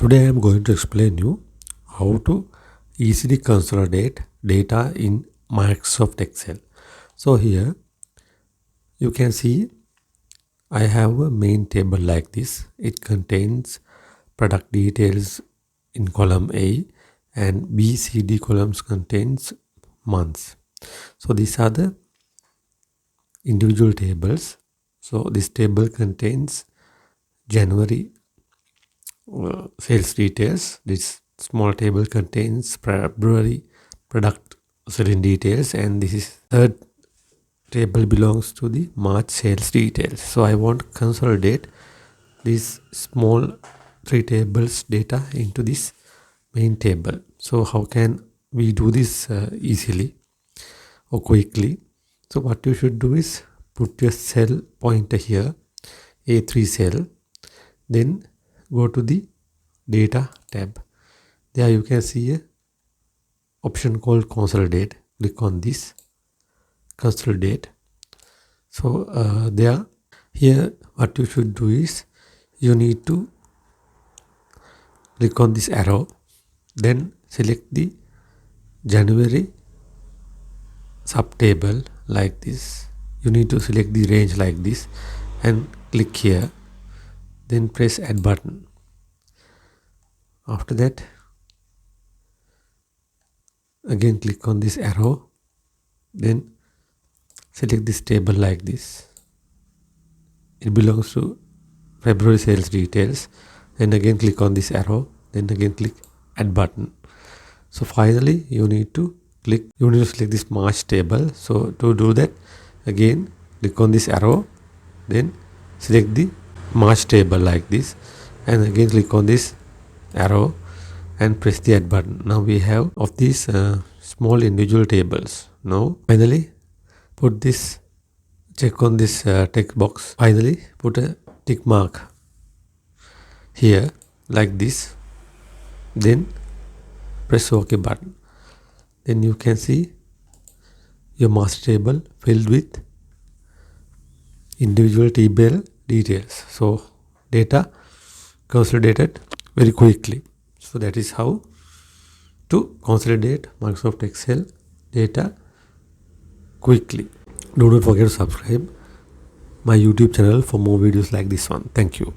Today I am going to explain you how to easily consolidate data in Microsoft Excel. So here you can see I have a main table like this. It contains product details in column A and B, C, D columns contains months. So these are the individual tables. So this table contains January sales details. This small table contains February product selling details, and this is third table belongs to the March sales details. So I want to consolidate these small three tables data into this main table. So how can we do this easily or quickly? So what you should do is put your cell pointer here, A3 cell, then go to the data tab. There you can see a option called consolidate. Click on this consolidate. So here what you should do is you need to click on this arrow, then select the January subtable like this. You need to select the range like this and click here, then press add button. After that, again click on this arrow, then select this table like this. It belongs to February sales details. Then again click on this arrow, then again click add button. So finally you need to select this March table. So to do that, again click on this arrow, then select the March table like this, and again click on this arrow and press the add button. Now we have of these small individual tables. Now finally check on this text box. Finally put a tick mark here like this, then press OK button. Then you can see your master table filled with individual table details. So data consolidated very quickly. So that is how to consolidate Microsoft Excel data quickly. Do not forget to subscribe my YouTube channel for more videos like this one. Thank you.